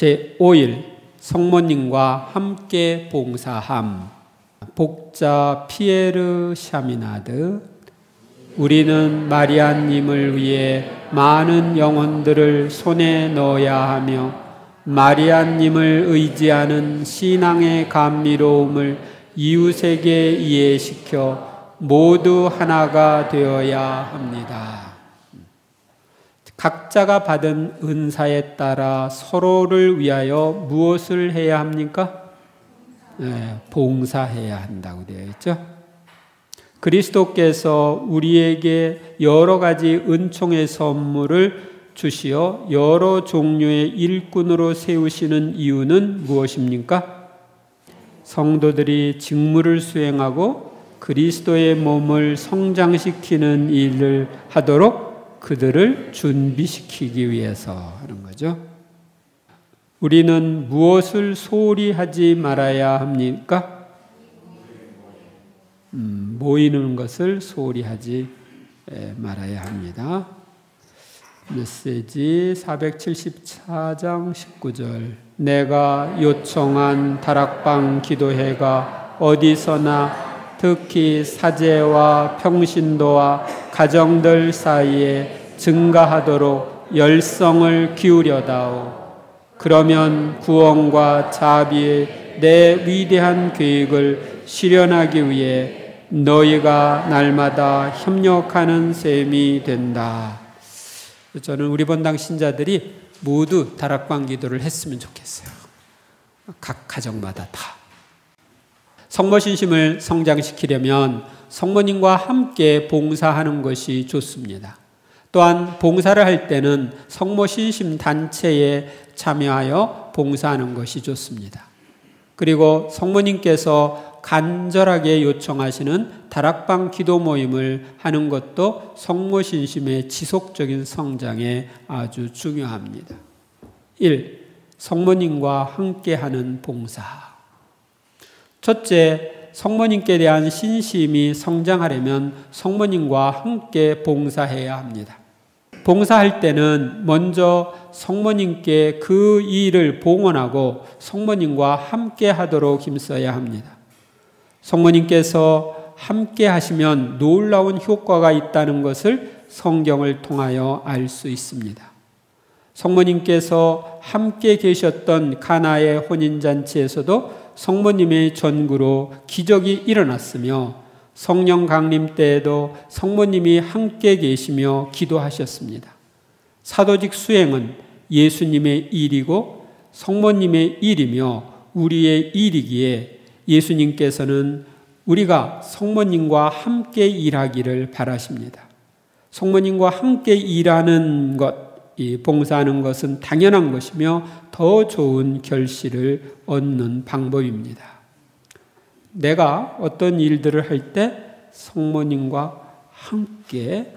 제5일 성모님과 함께 봉사함. 복자 피에르 샤미나드. 우리는 마리아님을 위해 많은 영혼들을 손에 넣어야 하며 마리아님을 의지하는 신앙의 감미로움을 이웃에게 이해시켜 모두 하나가 되어야 합니다. 각자가 받은 은사에 따라 서로를 위하여 무엇을 해야 합니까? 봉사해야 한다고 되어 있죠. 그리스도께서 우리에게 여러 가지 은총의 선물을 주시어 여러 종류의 일꾼으로 세우시는 이유는 무엇입니까? 성도들이 직무를 수행하고 그리스도의 몸을 성장시키는 일을 하도록 그들을 준비시키기 위해서 하는 거죠. 우리는 무엇을 소홀히 하지 말아야 합니까? 모이는 것을 소홀히 하지 말아야 합니다. 메시지 474장 19절. 내가 요청한 다락방 기도회가 어디서나 특히 사제와 평신도와 가정들 사이에 증가하도록 열성을 기울여다오. 그러면 구원과 자비의 내 위대한 계획을 실현하기 위해 너희가 날마다 협력하는 셈이 된다. 저는 우리 본당 신자들이 모두 다락방 기도를 했으면 좋겠어요. 각 가정마다 다. 성모 신심을 성장시키려면 성모님과 함께 봉사하는 것이 좋습니다. 또한 봉사를 할 때는 성모 신심 단체에 참여하여 봉사하는 것이 좋습니다. 그리고 성모님께서 간절하게 요청하시는 다락방 기도 모임을 하는 것도 성모 신심의 지속적인 성장에 아주 중요합니다. 1. 성모님과 함께하는 봉사. 첫째, 성모님께 대한 신심이 성장하려면 성모님과 함께 봉사해야 합니다. 봉사할 때는 먼저 성모님께 그 일을 봉헌하고 성모님과 함께 하도록 힘써야 합니다. 성모님께서 함께 하시면 놀라운 효과가 있다는 것을 성경을 통하여 알 수 있습니다. 성모님께서 함께 계셨던 가나의 혼인잔치에서도 성모님의 전구로 기적이 일어났으며 성령 강림 때에도 성모님이 함께 계시며 기도하셨습니다. 사도직 수행은 예수님의 일이고 성모님의 일이며 우리의 일이기에 예수님께서는 우리가 성모님과 함께 일하기를 바라십니다. 성모님과 함께 일하는 것, 봉사하는 것은 당연한 것이며 더 좋은 결실을 얻는 방법입니다. 내가 어떤 일들을 할 때 성모님과 함께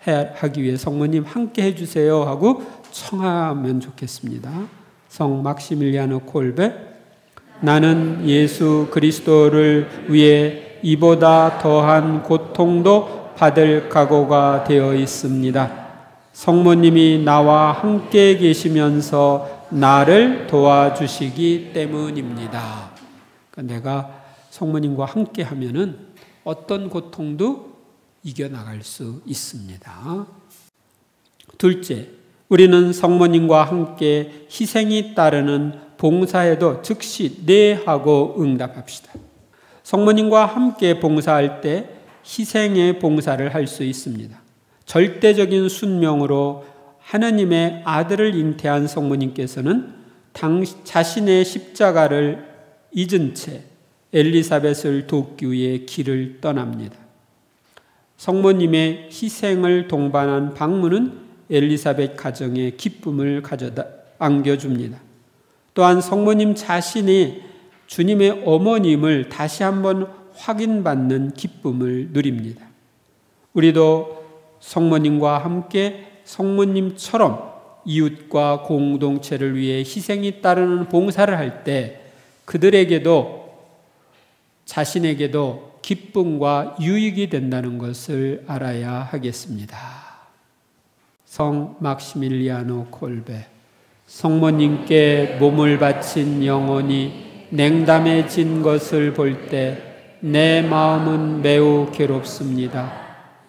하기 위해 성모님 함께 해주세요 하고 청하면 좋겠습니다. 성 막시밀리아노 콜베. 나는 예수 그리스도를 위해 이보다 더한 고통도 받을 각오가 되어 있습니다. 성모님이 나와 함께 계시면서 나를 도와주시기 때문입니다. 그러니까 내가 성모님과 함께 하면은 어떤 고통도 이겨나갈 수 있습니다. 둘째, 우리는 성모님과 함께 희생이 따르는 봉사에도 즉시 네 하고 응답합시다. 성모님과 함께 봉사할 때 희생의 봉사를 할 수 있습니다. 절대적인 순명으로 하느님의 아들을 잉태한 성모님께서는 자신의 십자가를 잊은 채 엘리사벳을 돕기 위해 길을 떠납니다. 성모님의 희생을 동반한 방문은 엘리사벳 가정에 기쁨을 가져다 안겨줍니다. 또한 성모님 자신이 주님의 어머님을 다시 한번 확인받는 기쁨을 누립니다. 우리도 성모님과 함께 성모님처럼 이웃과 공동체를 위해 희생이 따르는 봉사를 할 때 그들에게도 자신에게도 기쁨과 유익이 된다는 것을 알아야 하겠습니다. 성 막시밀리아노 콜베. 성모님께 몸을 바친 영혼이 냉담해진 것을 볼 때 내 마음은 매우 괴롭습니다.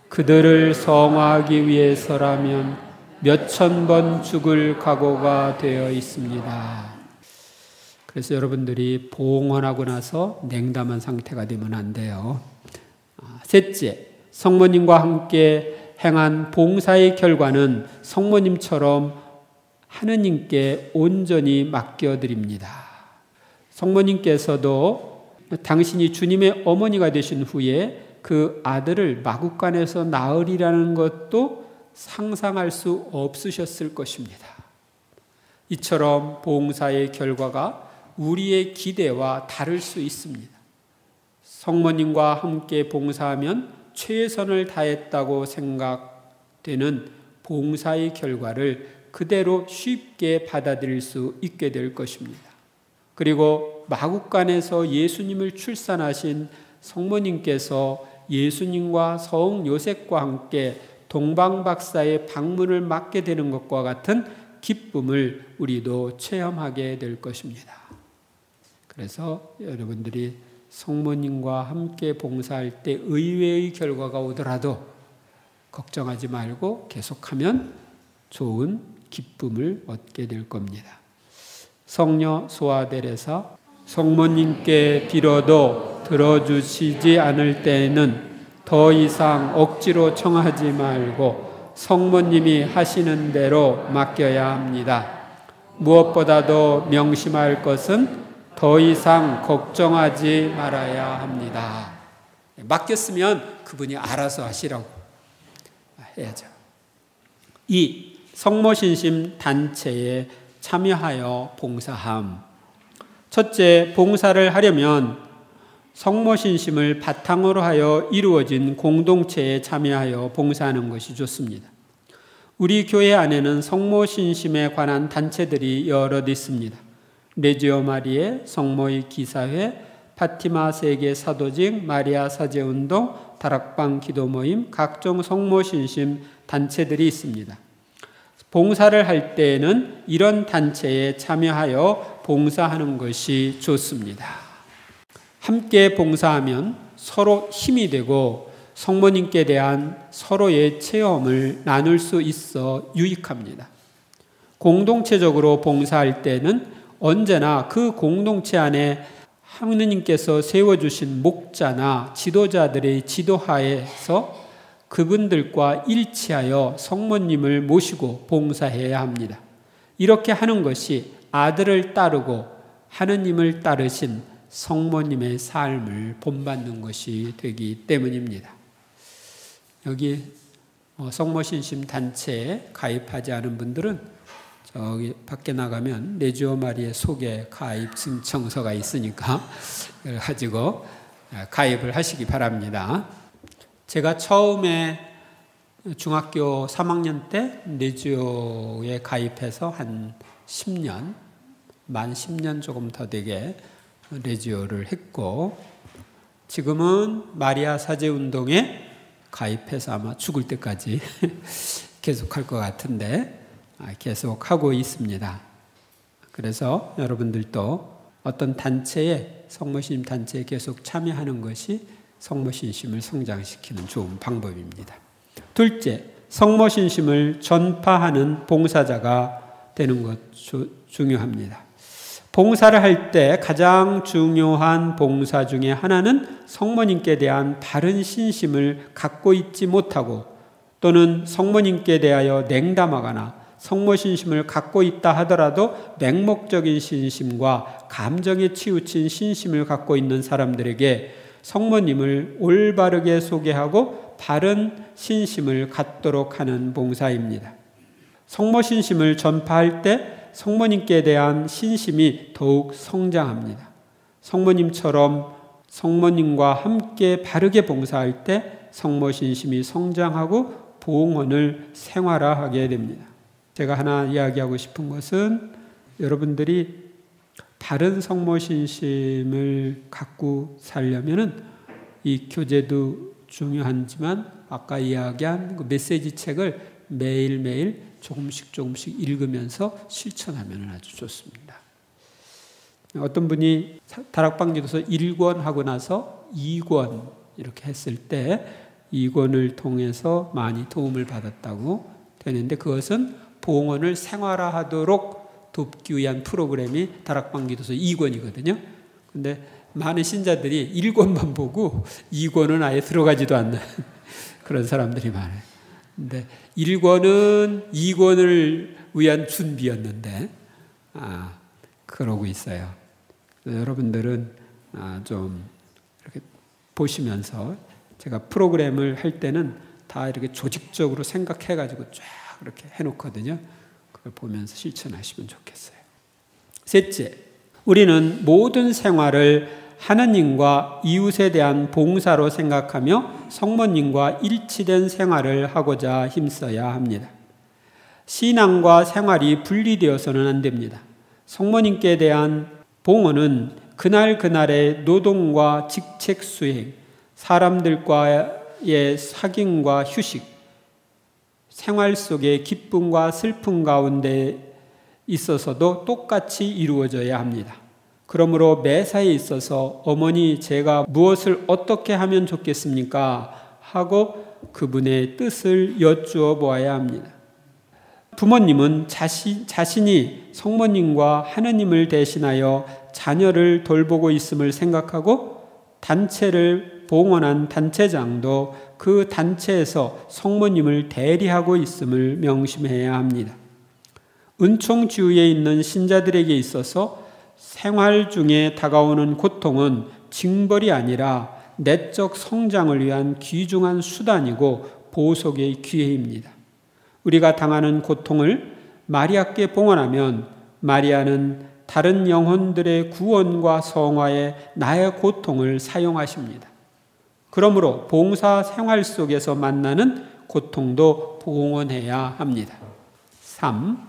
그들을 성화하기 위해서라면 몇천 번 죽을 각오가 되어 있습니다. 그래서 여러분들이 봉헌하고 나서 냉담한 상태가 되면 안 돼요. 셋째, 성모님과 함께 행한 봉사의 결과는 성모님처럼 하느님께 온전히 맡겨드립니다. 성모님께서도 당신이 주님의 어머니가 되신 후에 그 아들을 마구간에서 낳으리라는 것도 상상할 수 없으셨을 것입니다. 이처럼 봉사의 결과가 우리의 기대와 다를 수 있습니다. 성모님과 함께 봉사하면 최선을 다했다고 생각되는 봉사의 결과를 그대로 쉽게 받아들일 수 있게 될 것입니다. 그리고 마구간에서 예수님을 출산하신 성모님께서 예수님과 성 요셉과 함께 동방박사의 방문을 맡게 되는 것과 같은 기쁨을 우리도 체험하게 될 것입니다. 그래서 여러분들이 성모님과 함께 봉사할 때 의외의 결과가 오더라도 걱정하지 말고 계속하면 좋은 기쁨을 얻게 될 겁니다. 성녀 소아델에서 성모님께 빌어도 들어주시지 않을 때에는 더 이상 억지로 청하지 말고 성모님이 하시는 대로 맡겨야 합니다. 무엇보다도 명심할 것은 더 이상 걱정하지 말아야 합니다. 맡겼으면 그분이 알아서 하시라고 해야죠. 2. 성모신심 단체에 참여하여 봉사함. 첫째, 봉사를 하려면 성모신심을 바탕으로 하여 이루어진 공동체에 참여하여 봉사하는 것이 좋습니다. 우리 교회 안에는 성모신심에 관한 단체들이 여럿 있습니다. 레지오 마리의 성모의 기사회, 파티마 세계 사도직, 마리아 사제운동, 다락방 기도 모임, 각종 성모신심 단체들이 있습니다. 봉사를 할 때에는 이런 단체에 참여하여 봉사하는 것이 좋습니다. 함께 봉사하면 서로 힘이 되고 성모님께 대한 서로의 체험을 나눌 수 있어 유익합니다. 공동체적으로 봉사할 때는 언제나 그 공동체 안에 하느님께서 세워주신 목자나 지도자들의 지도하에서 그분들과 일치하여 성모님을 모시고 봉사해야 합니다. 이렇게 하는 것이 아들을 따르고 하느님을 따르신 성모님의 삶을 본받는 것이 되기 때문입니다. 여기 성모신심 단체에 가입하지 않은 분들은 저기 밖에 나가면 레지오 마리의 소개 가입 신청서가 있으니까 그걸 가지고 가입을 하시기 바랍니다. 제가 처음에 중학교 3학년 때 레지오에 가입해서 한 10년, 만 10년 조금 더 되게 레지오를 했고 지금은 마리아 사제운동에 가입해서 아마 죽을 때까지 계속할 것 같은데 계속하고 있습니다. 그래서 여러분들도 어떤 단체에 성모신심 단체에 계속 참여하는 것이 성모신심을 성장시키는 좋은 방법입니다. 둘째, 성모신심을 전파하는 봉사자가 되는 것 중요합니다. 봉사를 할 때 가장 중요한 봉사 중에 하나는 성모님께 대한 바른 신심을 갖고 있지 못하고 또는 성모님께 대하여 냉담하거나 성모신심을 갖고 있다 하더라도 맹목적인 신심과 감정에 치우친 신심을 갖고 있는 사람들에게 성모님을 올바르게 소개하고 바른 신심을 갖도록 하는 봉사입니다. 성모신심을 전파할 때 성모님께 대한 신심이 더욱 성장합니다. 성모님처럼 성모님과 함께 바르게 봉사할 때 성모신심이 성장하고 봉헌을 생활화하게 됩니다. 제가 하나 이야기하고 싶은 것은 여러분들이 바른 성모신심을 갖고 살려면은 이 교제도 중요하지만 아까 이야기한 그 메시지 책을 매일매일 조금씩 읽으면서 실천하면 아주 좋습니다. 어떤 분이 다락방 기도서 1권 하고 나서 2권 이렇게 했을 때 2권을 통해서 많이 도움을 받았다고 되는데, 그것은 봉헌을 생활화하도록 돕기 위한 프로그램이 다락방 기도서 2권이거든요. 근데 많은 신자들이 1권만 보고 2권은 아예 들어가지도 않는 그런 사람들이 많아요. 근데 1권은 2권을 위한 준비였는데 그러고 있어요. 여러분들은 좀 이렇게 보시면서, 제가 프로그램을 할 때는 다 이렇게 조직적으로 생각해가지고 쫙 이렇게 해놓거든요. 그걸 보면서 실천하시면 좋겠어요. 셋째, 우리는 모든 생활을 하느님과 이웃에 대한 봉사로 생각하며 성모님과 일치된 생활을 하고자 힘써야 합니다. 신앙과 생활이 분리되어서는 안 됩니다. 성모님께 대한 봉헌은 그날그날의 노동과 직책 수행, 사람들과의 사귐과 휴식, 생활 속의 기쁨과 슬픔 가운데 있어서도 똑같이 이루어져야 합니다. 그러므로 매사에 있어서 어머니, 제가 무엇을 어떻게 하면 좋겠습니까? 하고 그분의 뜻을 여쭈어 보아야 합니다. 부모님은 자신이 성모님과 하느님을 대신하여 자녀를 돌보고 있음을 생각하고, 단체를 봉헌한 단체장도 그 단체에서 성모님을 대리하고 있음을 명심해야 합니다. 은총주의에 있는 신자들에게 있어서 생활 중에 다가오는 고통은 징벌이 아니라 내적 성장을 위한 귀중한 수단이고 보석의 기회입니다. 우리가 당하는 고통을 마리아께 봉헌하면 마리아는 다른 영혼들의 구원과 성화에 나의 고통을 사용하십니다. 그러므로 봉사 생활 속에서 만나는 고통도 봉헌해야 합니다. 3.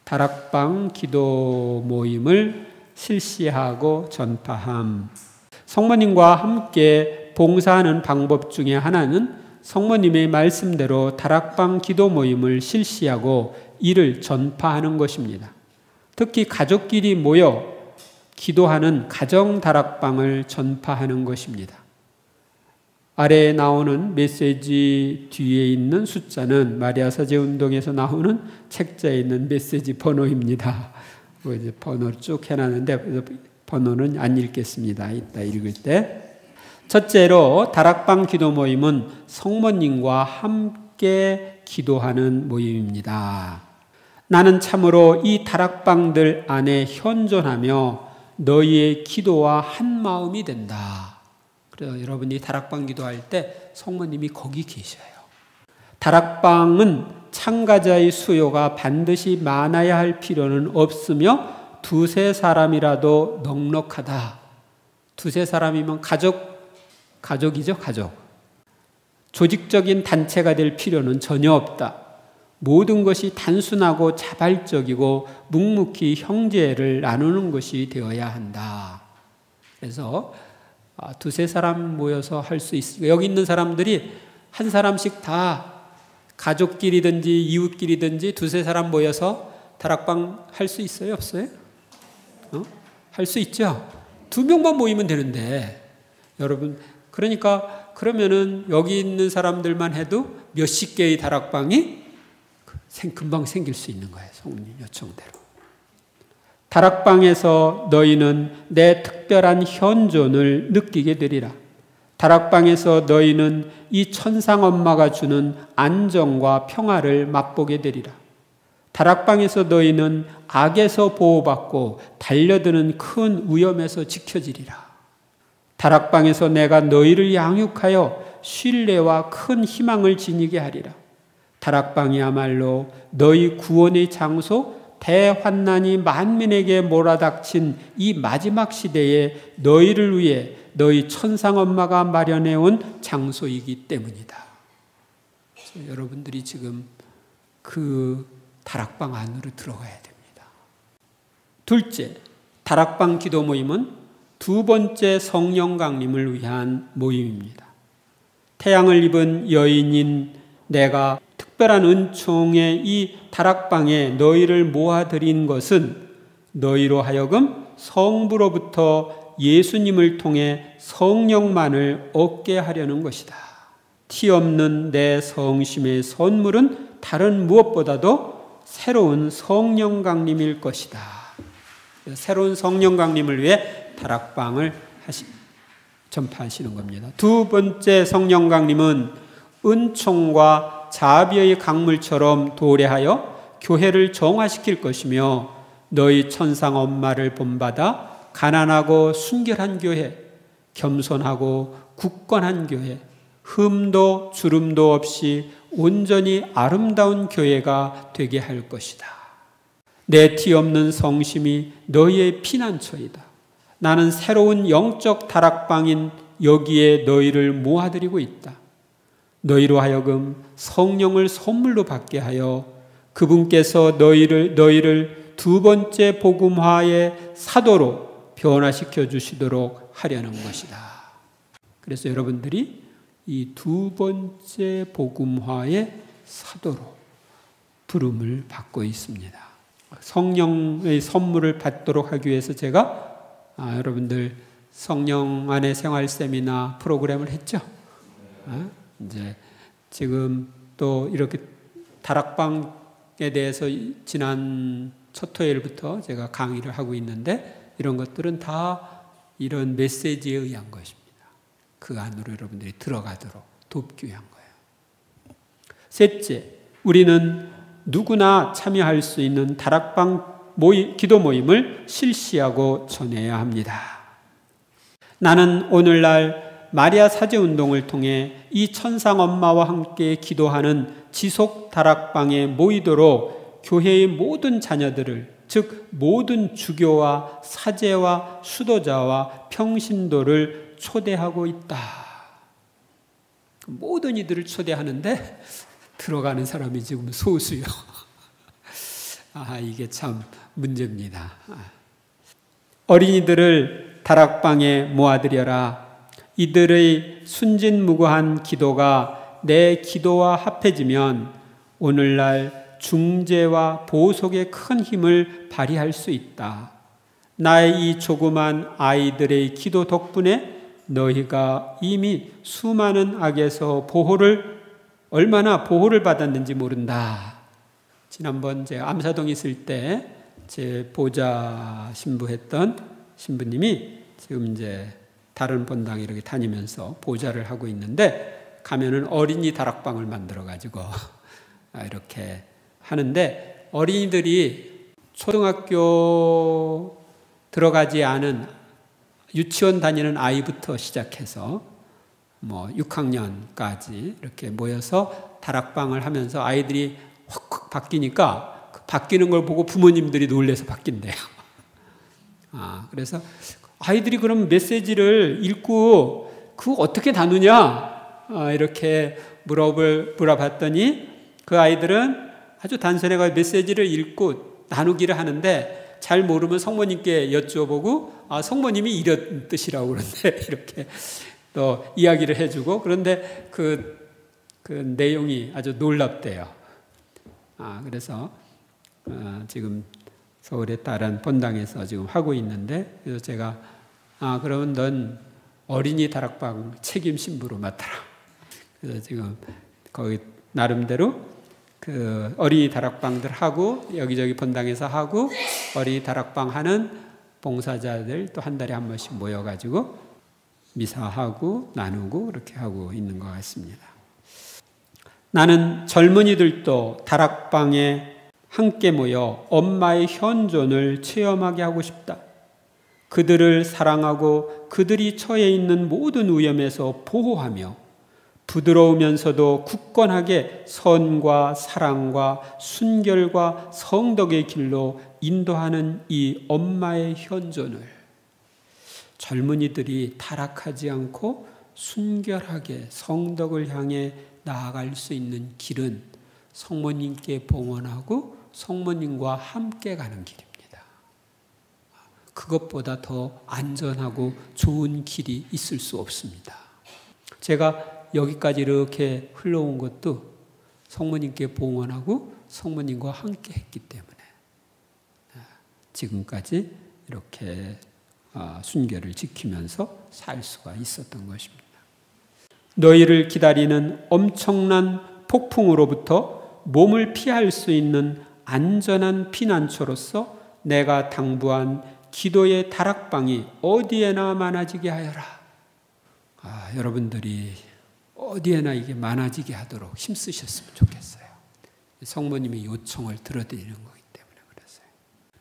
다락방 기도 모임을 실시하고 전파함. 성모님과 함께 봉사하는 방법 중에 하나는 성모님의 말씀대로 다락방 기도 모임을 실시하고 이를 전파하는 것입니다. 특히 가족끼리 모여 기도하는 가정 다락방을 전파하는 것입니다. 아래에 나오는 메시지 뒤에 있는 숫자는 마리아 사제운동에서 나오는 책자에 있는 메시지 번호입니다. 이제 번호를 쭉 해놨는데 번호는 안 읽겠습니다. 이따 읽을 때. 첫째로 다락방 기도 모임은 성모님과 함께 기도하는 모임입니다. 나는 참으로 이 다락방들 안에 현존하며 너희의 기도와 한 마음이 된다. 그래서 여러분이 다락방 기도할 때 성모님이 거기 계셔요. 다락방은 참가자의 수요가 반드시 많아야 할 필요는 없으며 두세 사람이라도 넉넉하다. 두세 사람이면 가족이죠, 가족. 조직적인 단체가 될 필요는 전혀 없다. 모든 것이 단순하고 자발적이고 묵묵히 형제를 나누는 것이 되어야 한다. 그래서 두세 사람 모여서 할 수 있으니까 여기 있는 사람들이 한 사람씩 다 가족끼리든지 이웃끼리든지 두세 사람 모여서 다락방 할 수 있어요? 없어요? 할 수 있죠? 2명만 모이면 되는데 여러분, 그러니까 그러면은 여기 있는 사람들만 해도 몇십 개의 다락방이 금방 생길 수 있는 거예요. 성모님 요청대로. 다락방에서 너희는 내 특별한 현존을 느끼게 되리라. 다락방에서 너희는 이 천상 엄마가 주는 안정과 평화를 맛보게 되리라. 다락방에서 너희는 악에서 보호받고 달려드는 큰 위험에서 지켜지리라. 다락방에서 내가 너희를 양육하여 신뢰와 큰 희망을 지니게 하리라. 다락방이야말로 너희 구원의 장소, 대환난이 만민에게 몰아닥친 이 마지막 시대에 너희를 위해 너희 천상 엄마가 마련해 온 장소이기 때문이다. 여러분들이 지금 그 다락방 안으로 들어가야 됩니다. 둘째, 다락방 기도 모임은 두 번째 성령 강림을 위한 모임입니다. 태양을 입은 여인인 내가 특별한 은총의 이 다락방에 너희를 모아드린 것은 너희로 하여금 성부로부터 예수님을 통해 성령만을 얻게 하려는 것이다. 티 없는 내 성심의 선물은 다른 무엇보다도 새로운 성령 강림일 것이다. 새로운 성령 강림을 위해 다락방을 전파하시는 겁니다. 두 번째 성령 강림은 은총과 자비의 강물처럼 도래하여 교회를 정화시킬 것이며 너희 천상 엄마를 본받아 가난하고 순결한 교회, 겸손하고 굳건한 교회, 흠도 주름도 없이 온전히 아름다운 교회가 되게 할 것이다. 내 티 없는 성심이 너희의 피난처이다. 나는 새로운 영적 다락방인 여기에 너희를 모아드리고 있다. 너희로 하여금 성령을 선물로 받게 하여 그분께서 너희를 두 번째 복음화의 사도로 변화시켜 주시도록 하려는 것이다. 그래서 여러분들이 이 두 번째 복음화의 사도로 부름을 받고 있습니다. 성령의 선물을 받도록 하기 위해서 제가 여러분들 성령 안의 생활 세미나 프로그램을 했죠. 이제 지금 또 이렇게 다락방에 대해서 지난 첫 토요일부터 제가 강의를 하고 있는데 이런 것들은 다 이런 메시지에 의한 것입니다. 그 안으로 여러분들이 들어가도록 돕기 위한 거예요. 셋째, 우리는 누구나 참여할 수 있는 다락방 기도 모임을 실시하고 전해야 합니다. 나는 오늘날 마리아 사제 운동을 통해 이 천상 엄마와 함께 기도하는 지속 다락방에 모이도록 교회의 모든 자녀들을, 즉 모든 주교와 사제와 수도자와 평신도를 초대하고 있다. 모든 이들을 초대하는데 들어가는 사람이 지금 소수요. 이게 참 문제입니다. 어린이들을 다락방에 모아들여라. 이들의 순진무구한 기도가 내 기도와 합해지면 오늘날 중재와 보속에 큰 힘을 발휘할 수 있다. 나의 이 조그만 아이들의 기도 덕분에 너희가 이미 수많은 악에서 얼마나 보호를 받았는지 모른다. 지난번 제가 암사동 있을 때 제 보좌 신부했던 신부님이 지금 이제 다른 본당에 이렇게 다니면서 보좌를 하고 있는데 가면은 어린이 다락방을 만들어 가지고 이렇게 하는데 어린이들이 초등학교 들어가지 않은 유치원 다니는 아이부터 시작해서 6학년까지 이렇게 모여서 다락방을 하면서 아이들이 확 바뀌니까 그 바뀌는 걸 보고 부모님들이 놀래서 바뀐대요. 그래서 아이들이 그럼 메시지를 읽고 그거 어떻게 나누냐 이렇게 물어봤더니 그 아이들은 아주 단순하게 메시지를 읽고 나누기를 하는데 잘 모르면 성모님께 여쭤보고 성모님이 이런 뜻이라고 그러는데 이렇게 또 이야기를 해주고 그런데 그 내용이 아주 놀랍대요. 그래서 지금 서울의 다른 본당에서 지금 하고 있는데 그래서 제가 그러면 넌 어린이 다락방 책임 신부로 맡아라. 그래서 지금 거기 나름대로 그 어린이 다락방들 하고 여기저기 본당에서 하고 어린이 다락방 하는 봉사자들 또 한 달에 한 번씩 모여가지고 미사하고 나누고 그렇게 하고 있는 것 같습니다. 나는 젊은이들도 다락방에 함께 모여 엄마의 현존을 체험하게 하고 싶다. 그들을 사랑하고 그들이 처해 있는 모든 위험에서 보호하며 부드러우면서도 굳건하게 선과 사랑과 순결과 성덕의 길로 인도하는 이 엄마의 현존을 젊은이들이 타락하지 않고 순결하게 성덕을 향해 나아갈 수 있는 길은 성모님께 봉헌하고 성모님과 함께 가는 길입니다. 그것보다 더 안전하고 좋은 길이 있을 수 없습니다. 제가 여기까지 이렇게 흘러온 것도 성모님께 봉헌하고 성모님과 함께 했기 때문에 지금까지 이렇게 순결을 지키면서 살 수가 있었던 것입니다. 너희를 기다리는 엄청난 폭풍으로부터 몸을 피할 수 있는 안전한 피난처로서 내가 당부한 기도의 다락방이 어디에나 많아지게 하여라. 여러분들이 어디에나 이게 많아지게 하도록 힘쓰셨으면 좋겠어요. 성모님의 요청을 들어드리는 거기 때문에 그랬어요.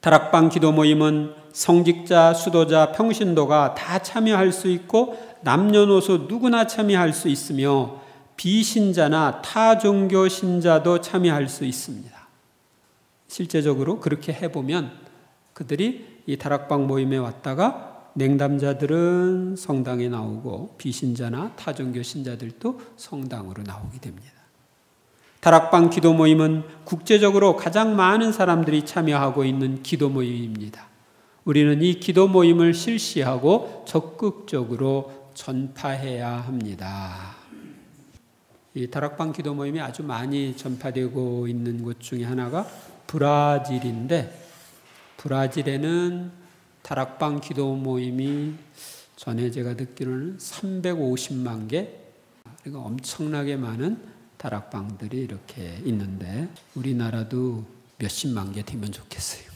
다락방 기도 모임은 성직자, 수도자, 평신도가 다 참여할 수 있고 남녀노소 누구나 참여할 수 있으며 비신자나 타 종교 신자도 참여할 수 있습니다. 실제적으로 그렇게 해보면 그들이 이 다락방 모임에 왔다가 냉담자들은 성당에 나오고 비신자나 타종교 신자들도 성당으로 나오게 됩니다. 다락방 기도 모임은 국제적으로 가장 많은 사람들이 참여하고 있는 기도 모임입니다. 우리는 이 기도 모임을 실시하고 적극적으로 전파해야 합니다. 이 다락방 기도 모임이 아주 많이 전파되고 있는 곳 중에 하나가 브라질인데, 브라질에는 다락방 기도 모임이 전에 제가 듣기로는 350만 개, 그러니까 엄청나게 많은 다락방들이 이렇게 있는데 우리나라도 몇십만 개 되면 좋겠어요.